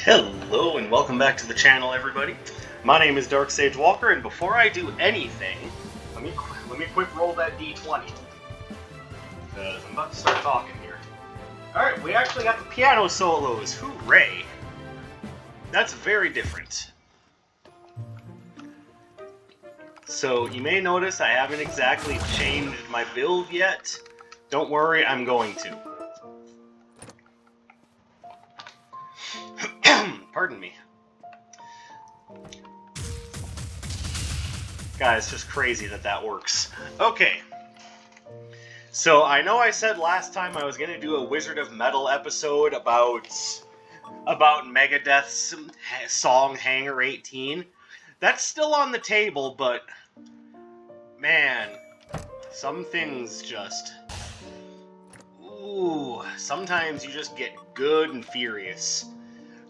Hello and welcome back to the channel, everybody. My name is Dark Sage Walker, and before I do anything, let me quick roll that D20 because I'm about to start talking here. All right, we actually got the piano solos. Hooray! That's very different. So you may notice I haven't exactly changed my build yet. Don't worry, I'm going to. Pardon me. Guys, it's just crazy that works. Okay. So, I know I said last time I was going to do a Wizard of Metal episode about Megadeth's song Hangar 18. That's still on the table, but man, some things just... Ooh, sometimes you just get good and furious.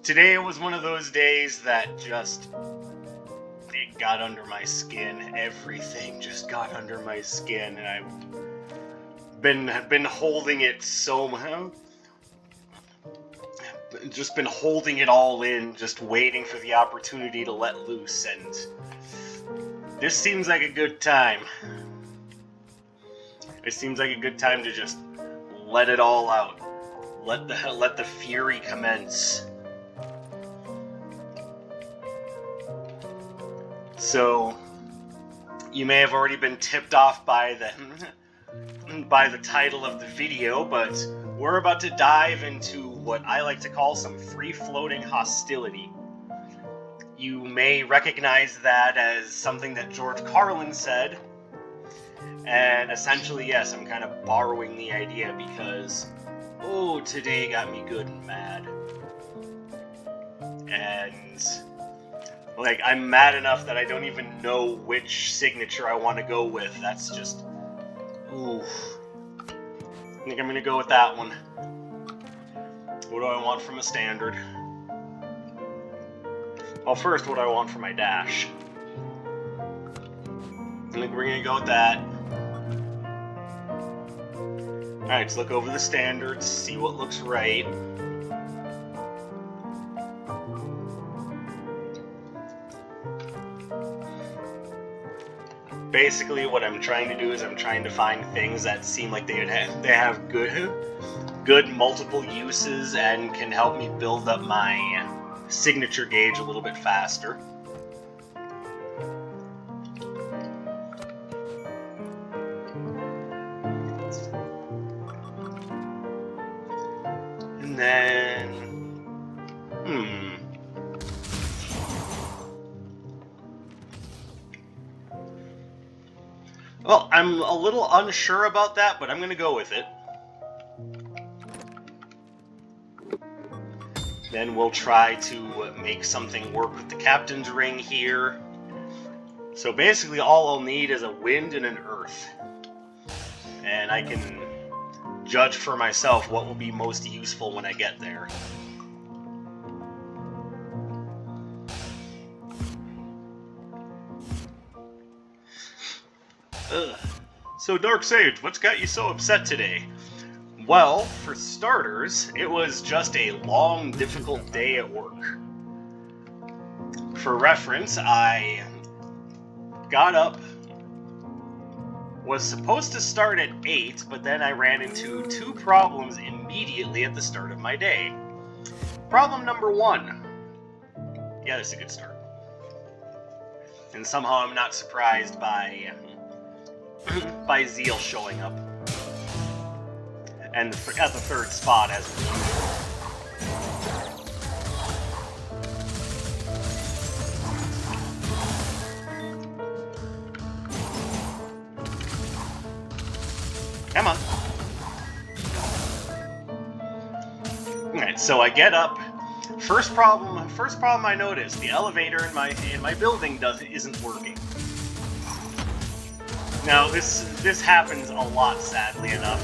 Today was one of those days that just... It got under my skin. Everything just got under my skin, and I've been holding it so much. Just been holding it all in, just waiting for the opportunity to let loose, and this seems like a good time. It seems like a good time to just let it all out. Let the fury commence. So, you may have already been tipped off by the title of the video, but we're about to dive into what I like to call some free-floating hostility. You may recognize that as something that George Carlin said, and essentially, yes, I'm kind of borrowing the idea because, oh, today got me good and mad. And... like, I'm mad enough that I don't even know which signature I want to go with. That's just... ooh. I think I'm going to go with that one. What do I want from a standard? Well, first, what do I want for my dash? I think we're going to go with that. Alright, let's look over the standards, see what looks right. Basically, what I'm trying to do is I'm trying to find things that seem like they have good multiple uses and can help me build up my signature gauge a little bit faster. And then... Well, I'm a little unsure about that, but I'm going to go with it. Then we'll try to make something work with the captain's ring here. So basically all I'll need is a wind and an earth. And I can judge for myself what will be most useful when I get there. So, Dark Sage, what's got you so upset today? Well, for starters, it was just a long, difficult day at work. For reference, I got up, was supposed to start at 8, but then I ran into 2 problems immediately at the start of my day. Problem number 1. Yeah, that's a good start. And somehow I'm not surprised by Zeal showing up. And at the 3rd spot as come on. Alright, so I get up. First problem I noticed, the elevator in my building isn't working. Now, this happens a lot, sadly enough,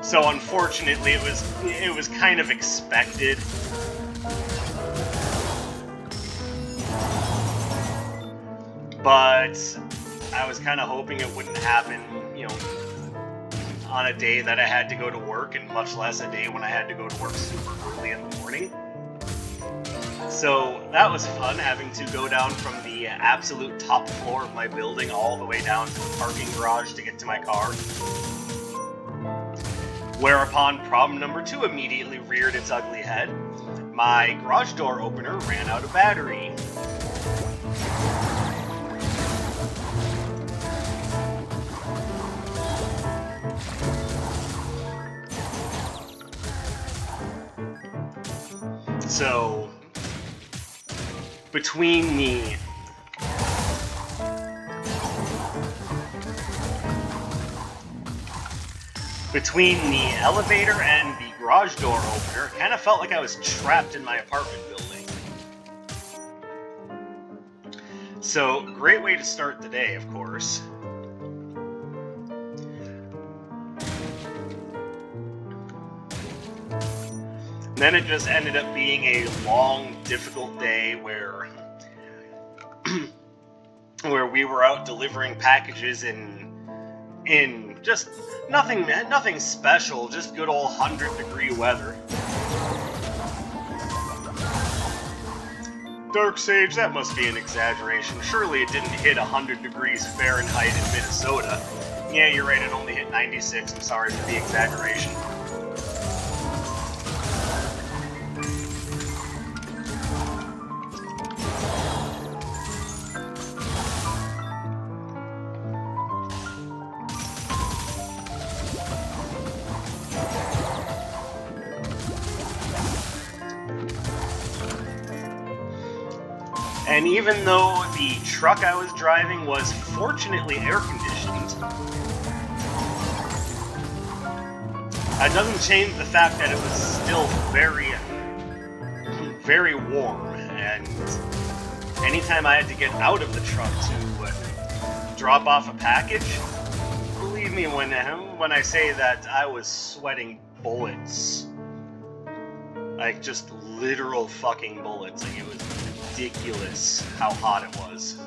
so unfortunately it was kind of expected. But I was kind of hoping it wouldn't happen, on a day that I had to go to work, and much less a day when I had to go to work super early in the morning. So that was fun, having to go down from the absolute top floor of my building all the way down to the parking garage to get to my car. Whereupon problem number 2 immediately reared its ugly head. My garage door opener ran out of battery. So, between the elevator and the garage door opener, it kind of felt like I was trapped in my apartment building. So, great way to start the day, of course. And then it just ended up being a long, difficult day where where we were out delivering packages in just nothing special, just good old 100-degree weather. Dark Sage, that must be an exaggeration. Surely it didn't hit 100 degrees Fahrenheit in Minnesota. Yeah, you're right, it only hit 96. I'm sorry for the exaggeration. And even though the truck I was driving was fortunately air-conditioned, that doesn't change the fact that it was still very, very warm. And anytime I had to get out of the truck to drop off a package, believe me when I say that I was sweating bullets. Like, just literal fucking bullets. Like, it was ridiculous how hot it was.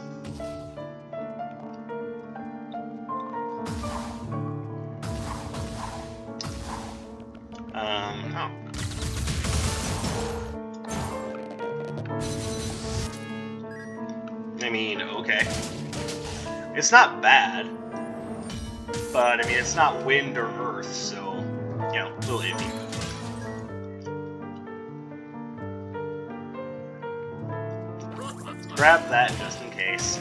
Oh. I mean, okay. It's not bad, but I mean, it's not wind or earth, so, you know, a little iffy. Grab that just in case.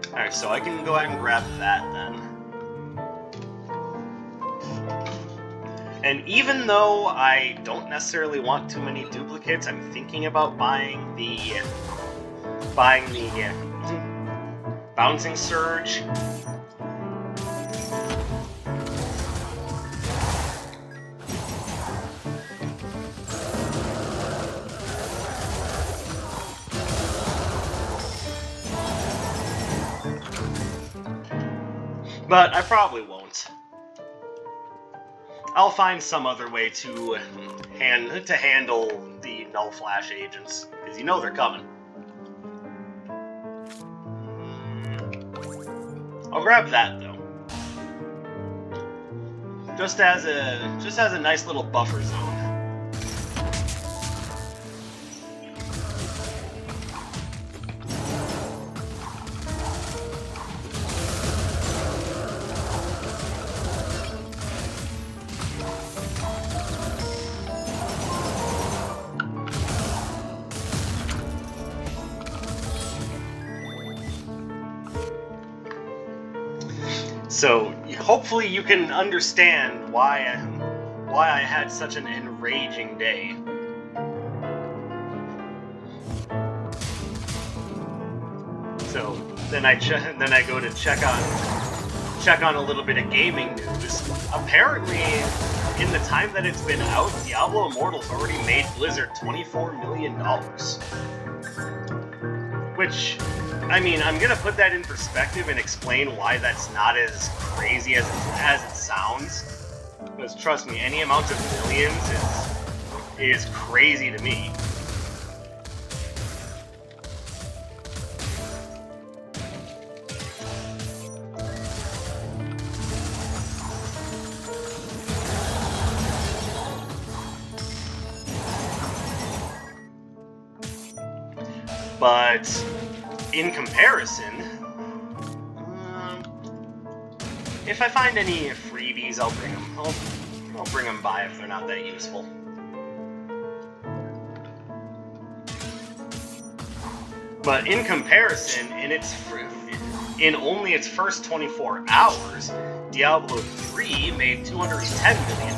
Alright, so I can go ahead and grab that then. And even though I don't necessarily want too many duplicates, I'm thinking about buying the Bouncing Surge. But I probably won't. I'll find some other way to handle the null flash agents, because you know they're coming. I'll grab that though, just as a nice little buffer zone. So hopefully you can understand why I had such an enraging day. So then I go to check on a little bit of gaming news. Apparently, in the time that it's been out, Diablo Immortal's already made Blizzard $24 million. Which, I mean, I'm gonna put that in perspective and explain why that's not as crazy as it sounds. Because trust me, any amount of millions is crazy to me. But in comparison, if I find any freebies, I'll bring them. I'll bring them by if they're not that useful. But in comparison, in only its first 24 hours, Diablo 3 made $210 million.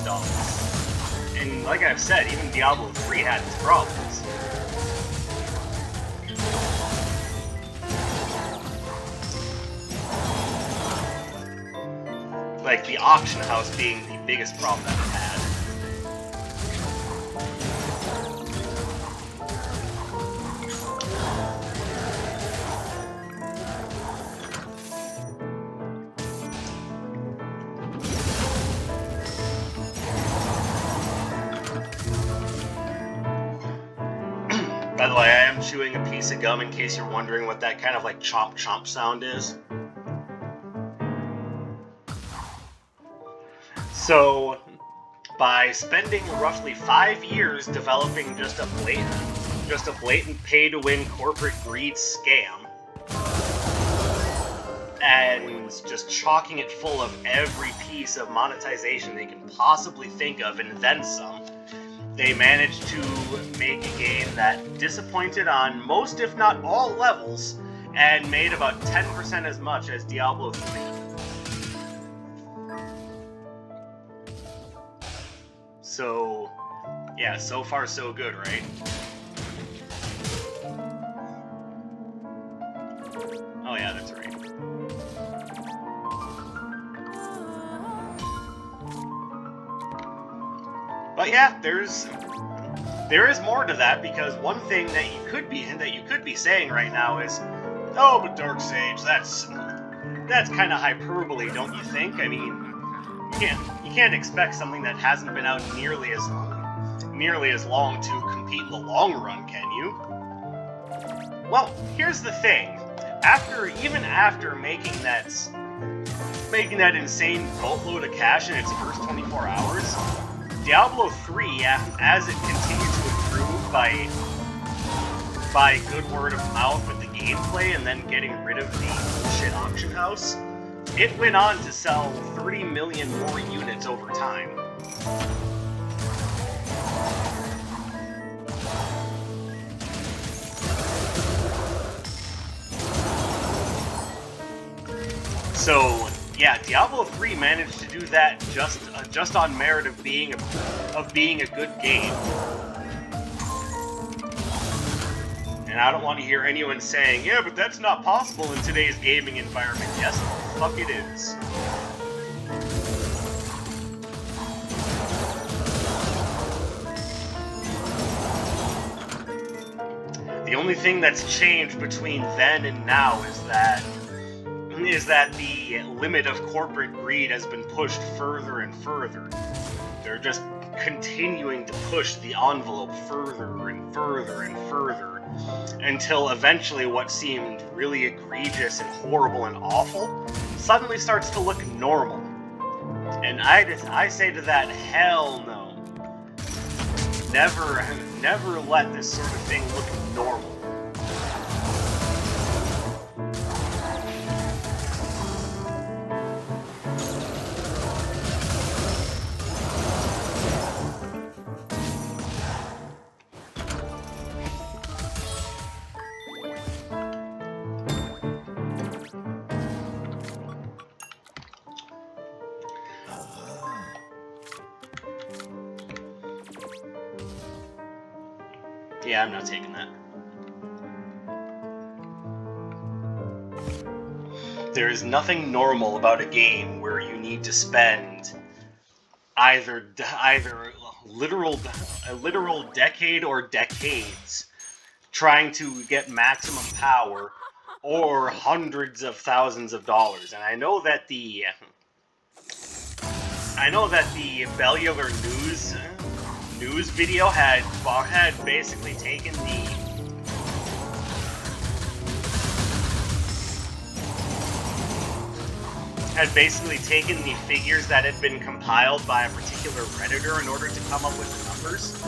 And like I've said, even Diablo 3 had its problems. Like the auction house being the biggest problem that it had. By the way, I am chewing a piece of gum in case you're wondering what that kind of like chomp chomp sound is. So, by spending roughly 5 years developing just a blatant pay-to-win corporate greed scam, and just chalking it full of every piece of monetization they can possibly think of and then some, they managed to make a game that disappointed on most, if not all, levels, and made about 10% as much as Diablo 3. So, yeah, so far so good, right? Oh yeah, that's right. But yeah, there is more to that, because one thing that you could be saying right now is, oh, but Dark Sage, that's kind of hyperbole, don't you think? I mean, you can't expect something that hasn't been out nearly as long to compete in the long run, can you? Well, here's the thing. Even after making that insane boatload of cash in its first 24 hours, Diablo 3, as it continued to improve by good word of mouth with the gameplay and then getting rid of the bullshit auction house, it went on to sell 30 million more units over time. So, yeah, Diablo 3 managed to do that just on merit of being a good game. And I don't want to hear anyone saying, yeah, but that's not possible in today's gaming environment. Yes, the fuck it is. The only thing that's changed between then and now is that the limit of corporate greed has been pushed further and further. They're just continuing to push the envelope further and further and further, until eventually what seemed really egregious and horrible and awful suddenly starts to look normal. And I say to that, hell no. Never let this sort of thing look normal. Yeah, I'm not taking that. There is nothing normal about a game where you need to spend either a literal decade or decades trying to get maximum power, or hundreds of thousands of dollars. And I know that the Bellular news video had basically taken the figures that had been compiled by a particular Redditor in order to come up with the numbers.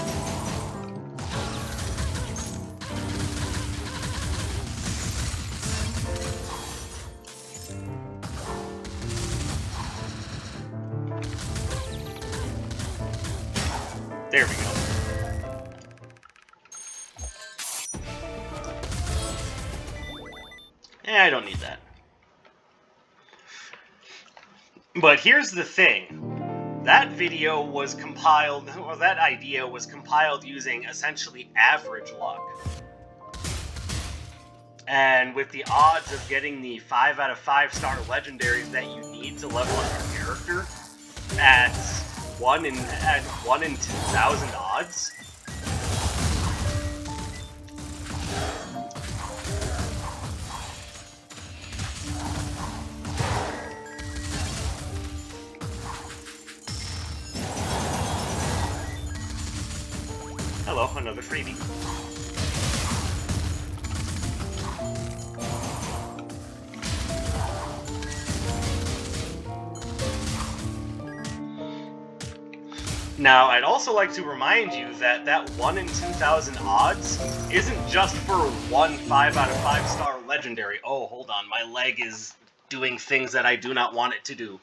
There we go. I don't need that. But here's the thing. That video was compiled, or that idea was compiled using essentially average luck. And with the odds of getting the 5 out of 5 star legendaries that you need to level up your character at 1 in 2,000 odds. Hello, another freebie. Now, I'd also like to remind you that that 1 in 2,000 odds isn't just for one 5 out of 5 star legendary. Oh, hold on, my leg is doing things that I do not want it to do.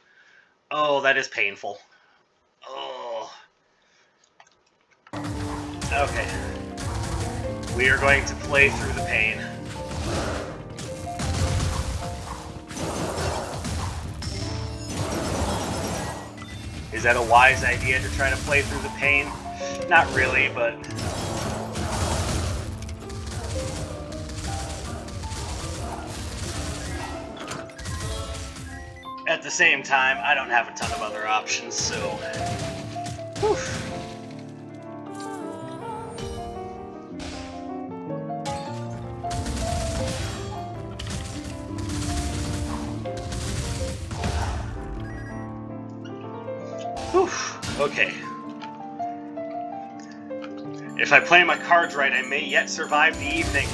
Oh, that is painful. Oh. Okay. We are going to play through the pain. Is that a wise idea to try to play through the pain? Not really, but... at the same time, I don't have a ton of other options, so... whew. Okay. If I play my cards right, I may yet survive the evening.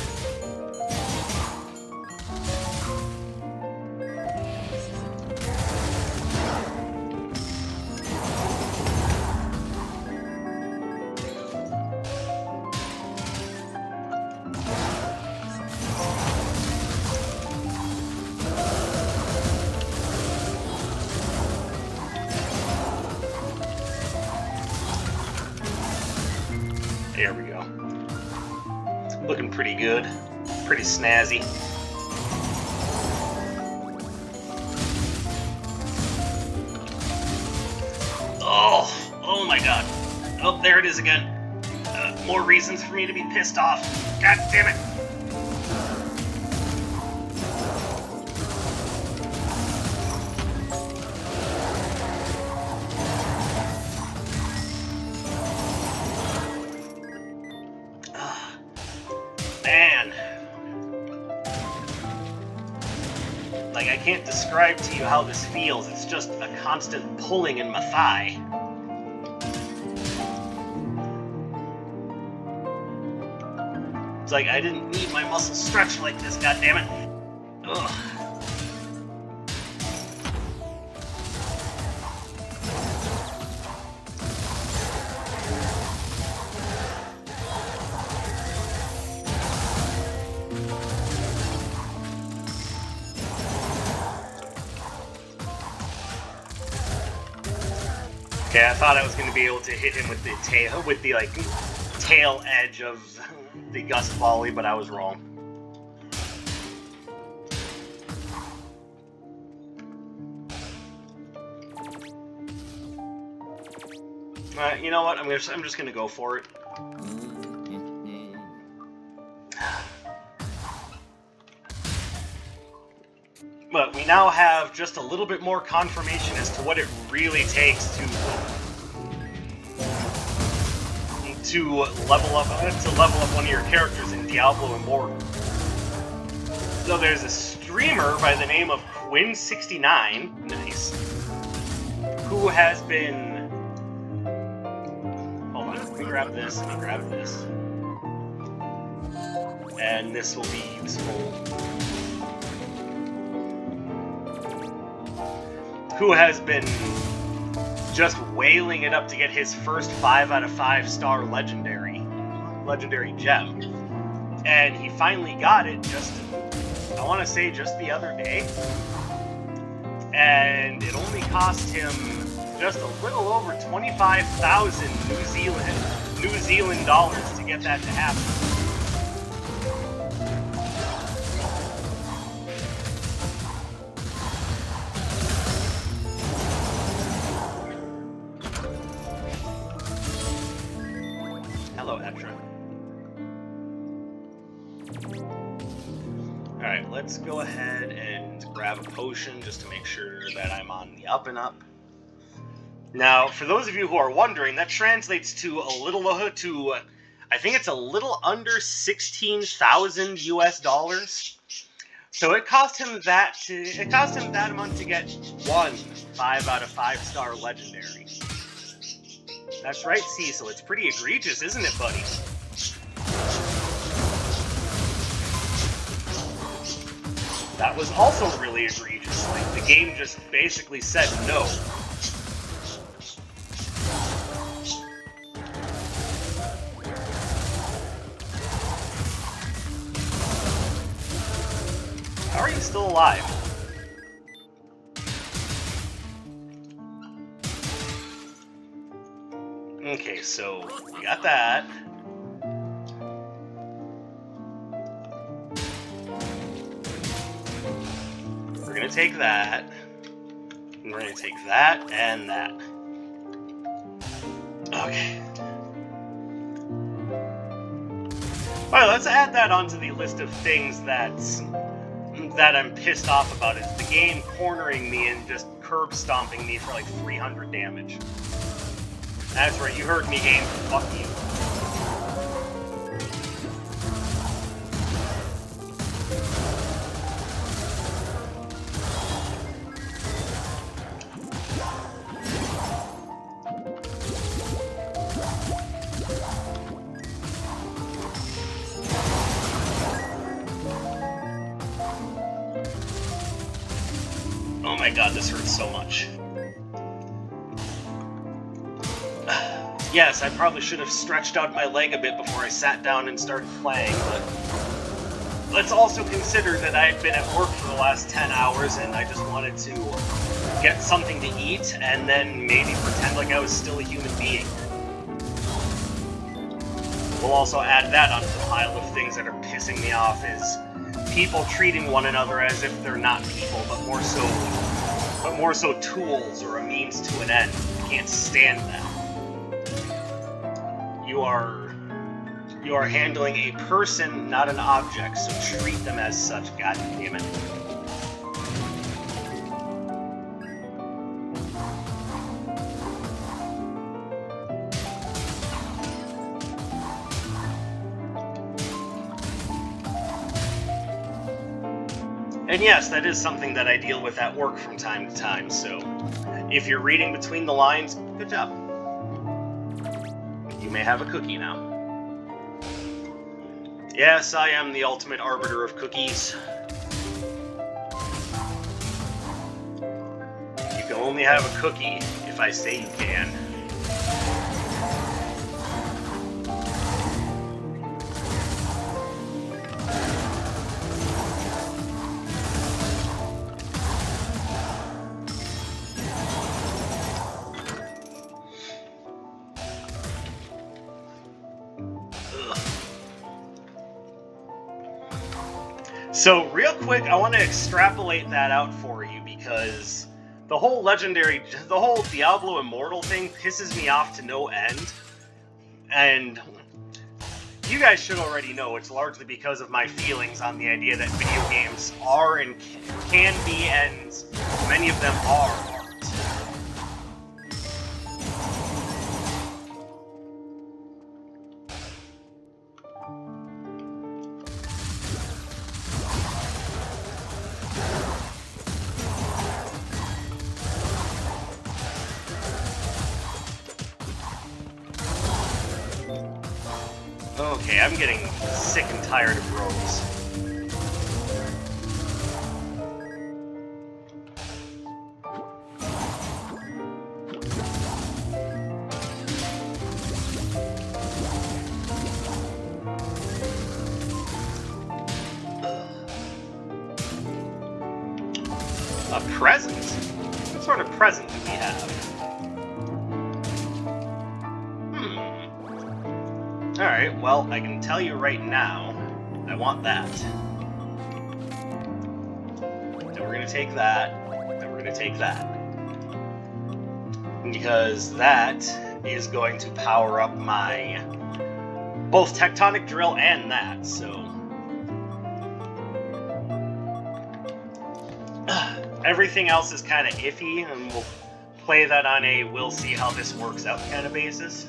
There we go. Looking pretty good. Pretty snazzy. Oh my god. Oh, there it is again. More reasons for me to be pissed off. God damn it. Man. Like, I can't describe to you how this feels. It's just a constant pulling in my thigh. It's like I didn't need my muscles stretched like this, goddammit. Ugh. Okay, I thought I was going to be able to hit him with the tail, with the like tail edge of the gust volley, but I was wrong. You know what? I'm just going to go for it. But we now have just a little bit more confirmation as to what it really takes to level up one of your characters in Diablo Immortal. So there's a streamer by the name of Quinn69, nice, who has been. Hold on, let me grab this. And this will be useful. Who has been just wailing it up to get his first 5 out of 5 star legendary gem. And he finally got it I want to say just the other day. And it only cost him just a little over 25,000 New Zealand dollars to get that to happen. Hello, Etra. Alright, let's go ahead and grab a potion just to make sure that I'm on the up and up. Now, for those of you who are wondering, that translates to I think it's a little under 16,000 US dollars. So it cost him that amount to get one 5 out of 5 star legendary. That's right, Cecil. It's pretty egregious, isn't it, buddy? That was also really egregious. Like, the game just basically said no. How are you still alive? Okay, so we got that. We're gonna take that. And we're gonna take that and that. Okay. Alright, let's add that onto the list of things that I'm pissed off about. It's the game cornering me and just curb stomping me for like 300 damage. That's right, you heard me, game. Fuck you. Oh my god, this hurts so much. Yes, I probably should have stretched out my leg a bit before I sat down and started playing, but let's also consider that I had been at work for the last 10 hours and I just wanted to get something to eat and then maybe pretend like I was still a human being. We'll also add that onto the pile of things that are pissing me off, is people treating one another as if they're not people, but more so tools or a means to an end. I can't stand that. You are handling a person, not an object, so treat them as such, god damn it. And yes, that is something that I deal with at work from time to time, so if you're reading between the lines, good job. You may have a cookie now. Yes, I am the ultimate arbiter of cookies. You can only have a cookie if I say you can. So, real quick, I want to extrapolate that out for you, because the whole Diablo Immortal thing pisses me off to no end. And you guys should already know it's largely because of my feelings on the idea that video games are and can be, and many of them are, art. Okay, I'm getting sick and tired of rogues. A present? What sort of present do we have? Alright, well, I can tell you right now, I want that. Then we're gonna take that. Then we're gonna take that. Because that is going to power up my both tectonic drill and that, so everything else is kind of iffy, and we'll play that on a we'll see how this works out kind of basis.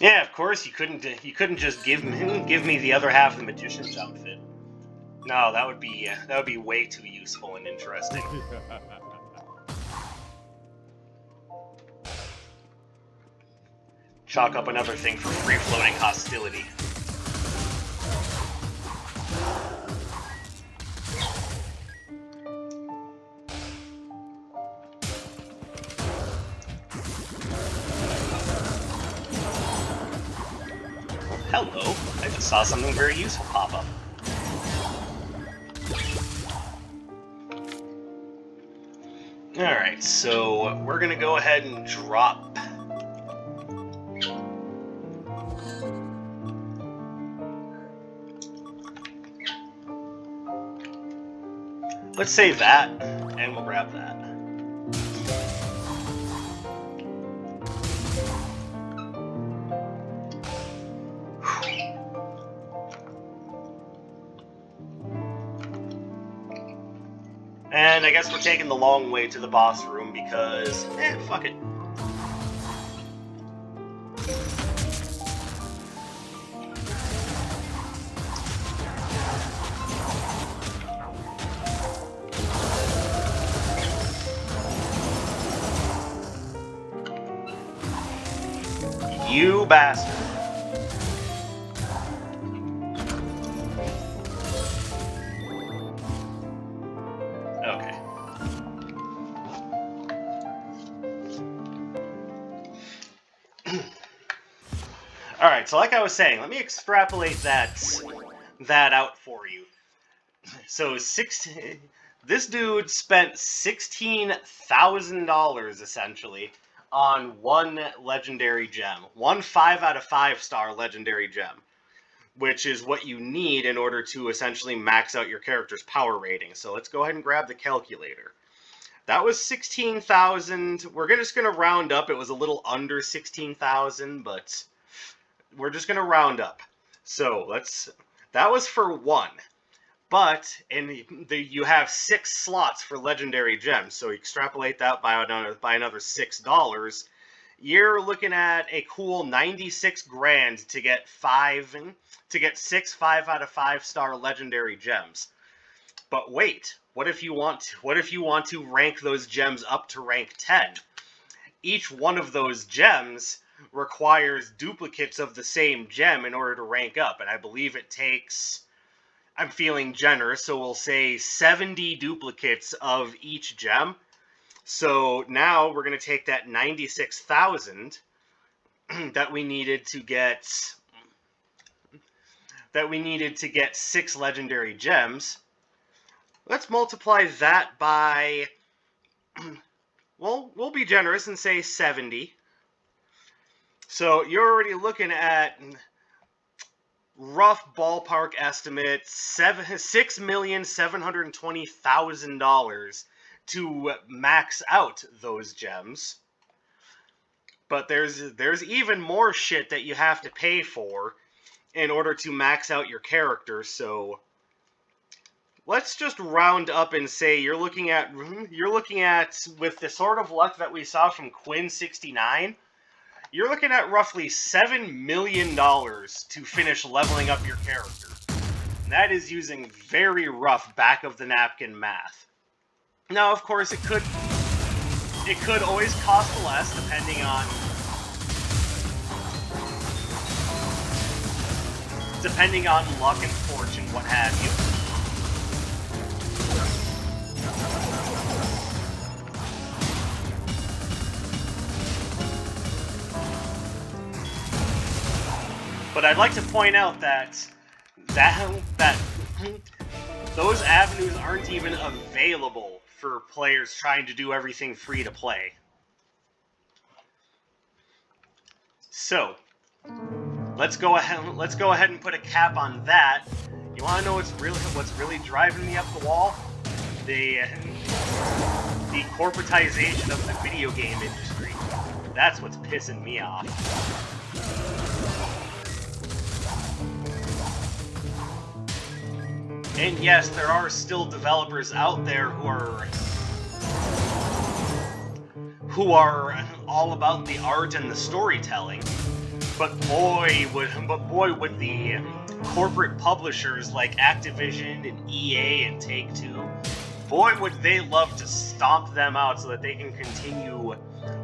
Yeah, of course you couldn't just give me the other half of the magician's outfit. No, that would be way too useful and interesting. Chalk up another thing for free-floating hostility. Hello, I just saw something very useful pop up. Alright, so we're gonna go ahead and drop... Let's save that, and we'll grab that. And I guess we're taking the long way to the boss room because, fuck it. You bastard. Okay. Alright, so like I was saying, let me extrapolate that out for you. So this dude spent $16,000 essentially on one legendary gem. One 5 out of 5 star legendary gem. Which is what you need in order to essentially max out your character's power rating. So let's go ahead and grab the calculator. That was 16,000. We're just going to round up. It was a little under 16,000, but we're just going to round up. So that was for one. But you have 6 slots for legendary gems. So you extrapolate that by another $6. You're looking at a cool 96 grand to get 6 5 out of 5 star legendary gems. But wait, what if you want to rank those gems up to rank 10? Each one of those gems requires duplicates of the same gem in order to rank up, and I believe it takes, I'm feeling generous, so we'll say 70 duplicates of each gem. So now we're going to take that 96,000 that we needed to get 6 legendary gems. Let's multiply that by, well, we'll be generous and say 70. So you're already looking at rough ballpark estimate $6,720,000 to max out those gems. But there's even more shit that you have to pay for in order to max out your character. So let's just round up and say you're looking at with the sort of luck that we saw from Quinn69, you're looking at roughly $7 million to finish leveling up your character. And that is using very rough back of the napkin math. Now, of course, it could always cost less depending on luck and fortune, what have you. But I'd like to point out that those avenues aren't even available for players trying to do everything free to play. So, let's go ahead and put a cap on that. You want to know what's really driving me up the wall? The corporatization of the video game industry. That's what's pissing me off. And yes, there are still developers out there who are all about the art and the storytelling. But boy, would the corporate publishers like Activision and EA and Take-Two, boy, would they love to stomp them out so that they can continue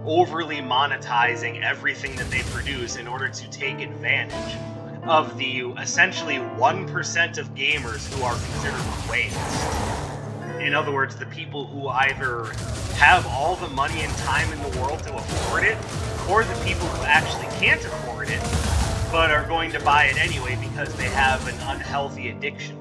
overly monetizing everything that they produce in order to take advantage of the essentially 1% of gamers who are considered whales. In other words, the people who either have all the money and time in the world to afford it, or the people who actually can't afford it, but are going to buy it anyway because they have an unhealthy addiction.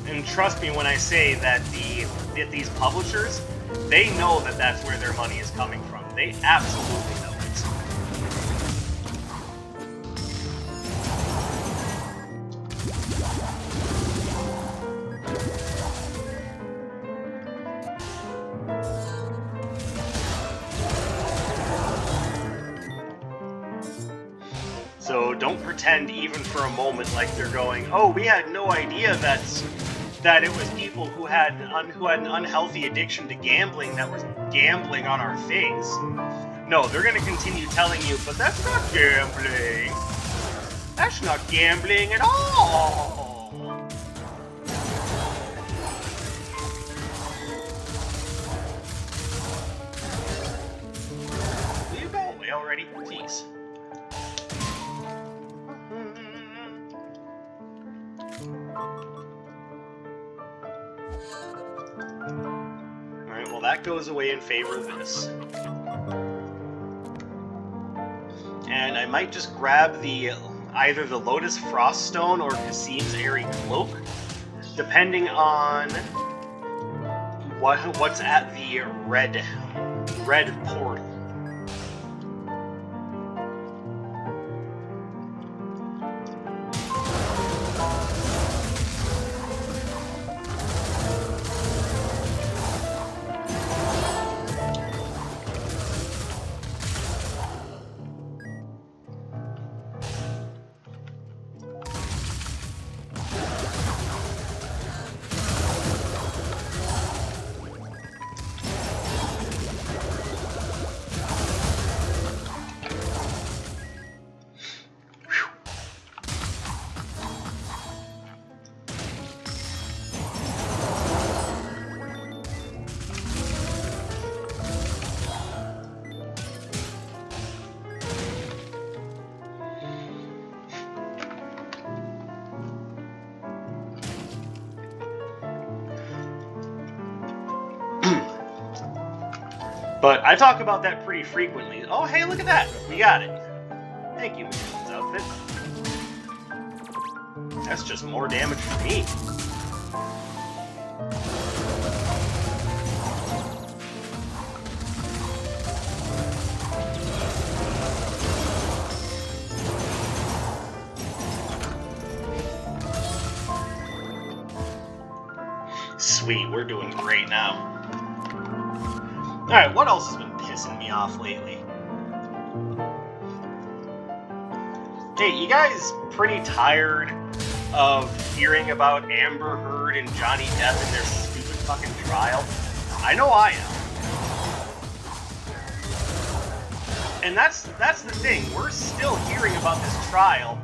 And trust me when I say that these publishers, they know that that's where their money is coming from. They absolutely know it. So don't pretend even for a moment like they're going, oh, we had no idea that it was people who had an unhealthy addiction to gambling that was gambling on our face. No, they're going to continue telling you, but that's not gambling. That's not gambling at all. Will you go away already? Please. Alright, well that goes away in favor of this. And I might just grab either the Lotus Froststone or Kasim's Airy Cloak, depending on what's at the red portal. But I talk about that pretty frequently. Oh, hey, look at that. We got it. Thank you, Michelle's outfit. That's just more damage for me. Sweet, we're doing great now. Alright, what else has been pissing me off lately? Hey, you guys pretty tired of hearing about Amber Heard and Johnny Depp and their stupid fucking trial? I know I am. And that's the thing, we're still hearing about this trial,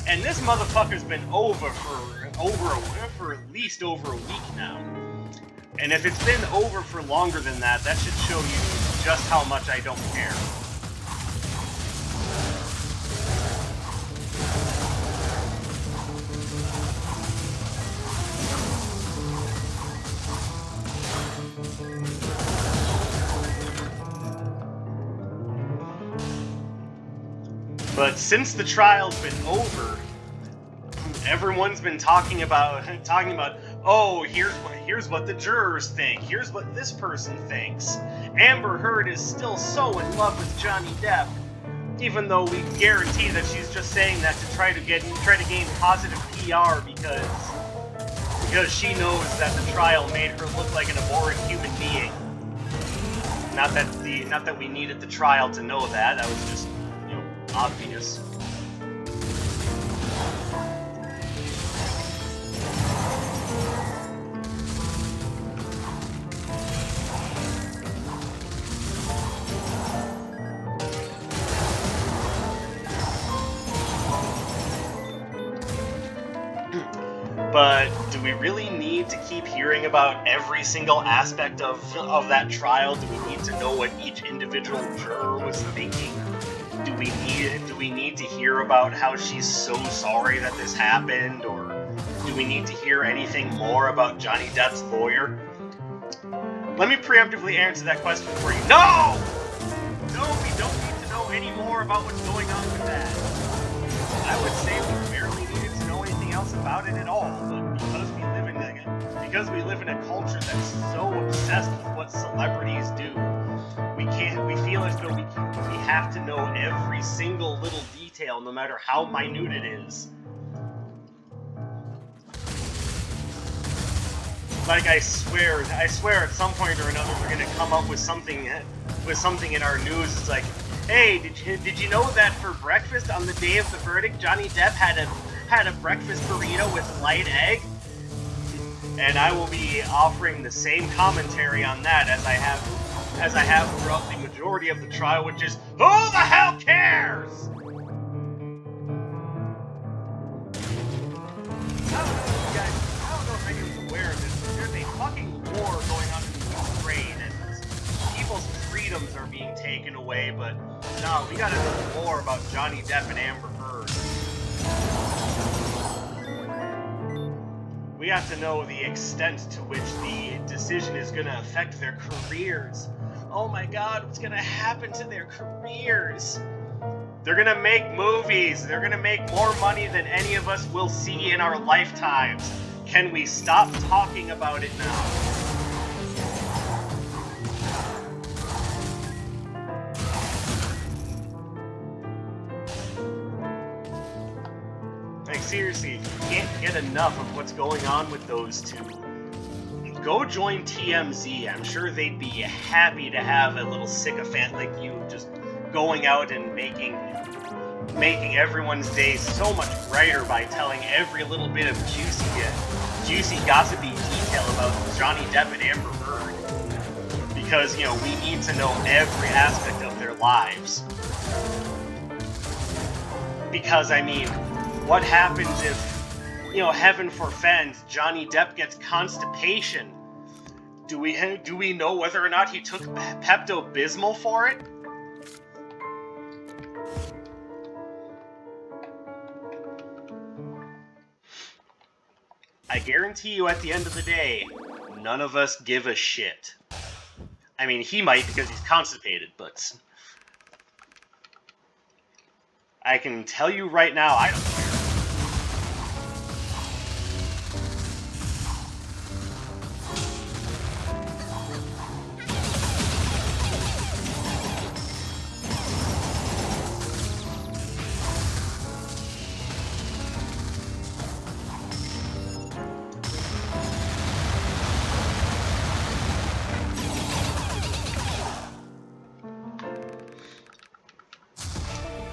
and this motherfucker's been over for at least over a week now. And if it's been over for longer than that, that should show you just how much I don't care. But since the trial's been over, everyone's been talking about, oh, here's what the jurors think, here's what this person thinks. Amber Heard is still so in love with Johnny Depp, even though we guarantee that she's just saying that to try to gain positive PR because she knows that the trial made her look like an abhorrent human being. Not that we needed the trial to know that. That was just, obvious. But do we really need to keep hearing about every single aspect of that trial? Do we need to know what each individual juror was thinking? Do we need to hear about how she's so sorry that this happened? Or do we need to hear anything more about Johnny Depp's lawyer? Let me preemptively answer that question for you. No! No, we don't need to know any more about what's going on with that. I would say we barely needed to know anything else about it at all, but because we live in a culture that's so obsessed with what celebrities do, we feel as though we have to know every single little detail, no matter how minute it is. Like, I swear at some point or another we're gonna come up with something in our news. It's like, hey, did you know that for breakfast on the day of the verdict, Johnny Depp had a breakfast burrito with light egg? And I will be offering the same commentary on that as I have throughout the majority of the trial, which is, who the hell cares? I don't know if anyone's aware of this, but there's a fucking war going on in Ukraine, and people's freedoms are being taken away, but no, we gotta know more about Johnny Depp and Amber Heard. We have to know the extent to which the decision is going to affect their careers. Oh my god, what's going to happen to their careers? They're going to make movies. They're going to make more money than any of us will see in our lifetimes. Can we stop talking about it now? Like, seriously, if you can't get enough of what's going on with those two, go join TMZ. I'm sure they'd be happy to have a little sycophant like you just going out and making everyone's day so much brighter by telling every little bit of juicy gossipy detail about Johnny Depp and Amber Heard. Because, we need to know every aspect of their lives. Because, I mean, what happens if, heaven forfend, Johnny Depp gets constipation? Do we know whether or not he took Pepto-Bismol for it? I guarantee you at the end of the day, none of us give a shit. I mean, he might because he's constipated, but I can tell you right now, I don't care.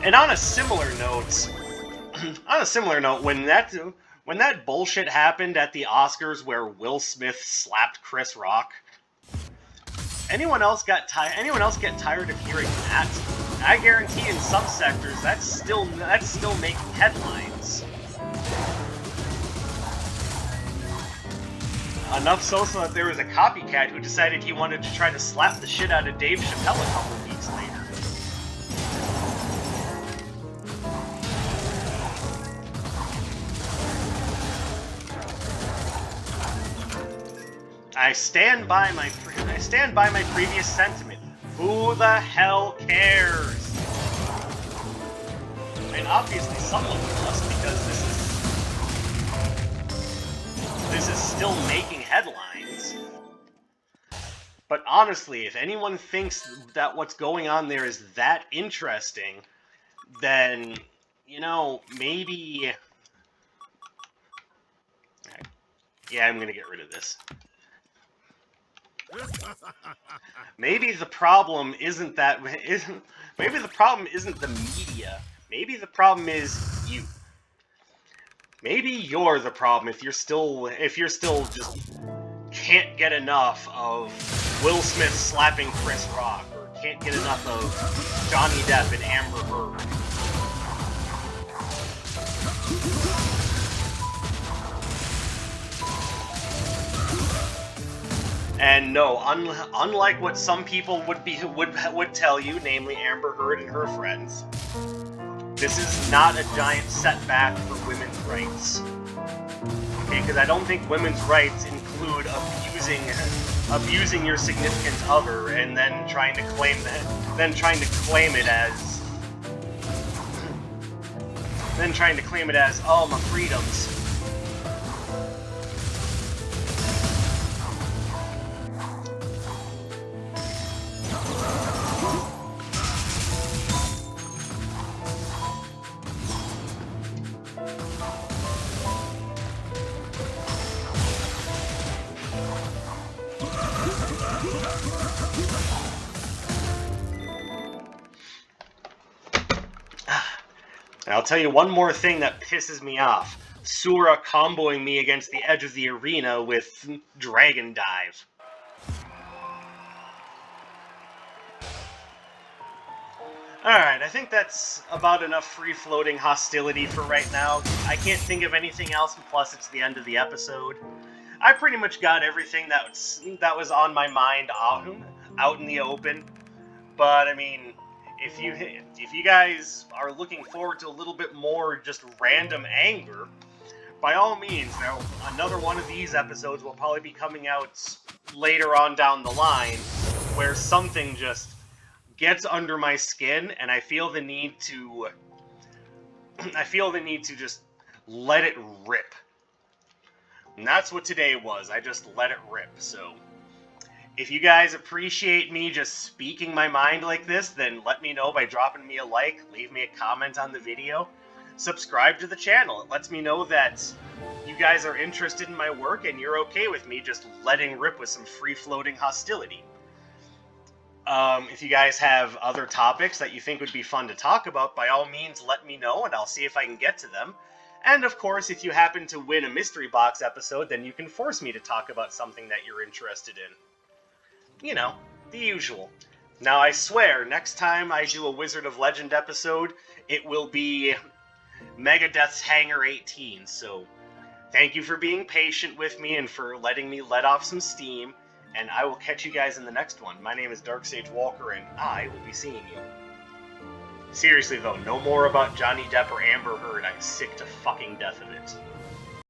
And on a similar note, when that bullshit happened at the Oscars where Will Smith slapped Chris Rock, anyone else get tired of hearing that? I guarantee in some sectors that's still making headlines. Enough so that there was a copycat who decided he wanted to try to slap the shit out of Dave Chappelle a couple weeks later. I stand by my previous sentiment. Who the hell cares? and obviously somewhat plus, because this is still making headlines. But honestly, if anyone thinks that what's going on there is that interesting, then, you know, maybe... Yeah, I'm gonna get rid of this. Maybe the problem isn't that... Maybe the problem isn't the media. Maybe the problem is you. Maybe you're the problem if you're still just can't get enough of Will Smith slapping Chris Rock, or can't get enough of Johnny Depp and Amber Heard. And no, unlike what some people would tell you, namely Amber Heard and her friends, this is not a giant setback for women's rights. Okay, because I don't think women's rights include abusing your significant other and then trying to claim it as oh, my freedoms. And I'll tell you one more thing that pisses me off. Sura comboing me against the edge of the arena with Dragon Dive. Alright, I think that's about enough free-floating hostility for right now. I can't think of anything else, and plus it's the end of the episode. I pretty much got everything that was on my mind out in the open. But, I mean... If you guys are looking forward to a little bit more just random anger, by all means, now another one of these episodes will probably be coming out later on down the line, where something just gets under my skin, and I feel the need to just let it rip. And that's what today was. I just let it rip. So if you guys appreciate me just speaking my mind like this, then let me know by dropping me a like, leave me a comment on the video, subscribe to the channel. It lets me know that you guys are interested in my work and you're okay with me just letting rip with some free-floating hostility. If you guys have other topics that you think would be fun to talk about, by all means let me know and I'll see if I can get to them. And of course, if you happen to win a mystery box episode, then you can force me to talk about something that you're interested in. You know, the usual. Now, I swear, next time I do a Wizard of Legend episode, it will be Megadeth's Hangar 18, so thank you for being patient with me and for letting me let off some steam, and I will catch you guys in the next one. My name is Darksage Walker, and I will be seeing you. Seriously, though, no more about Johnny Depp or Amber Heard. I'm sick to fucking death of it.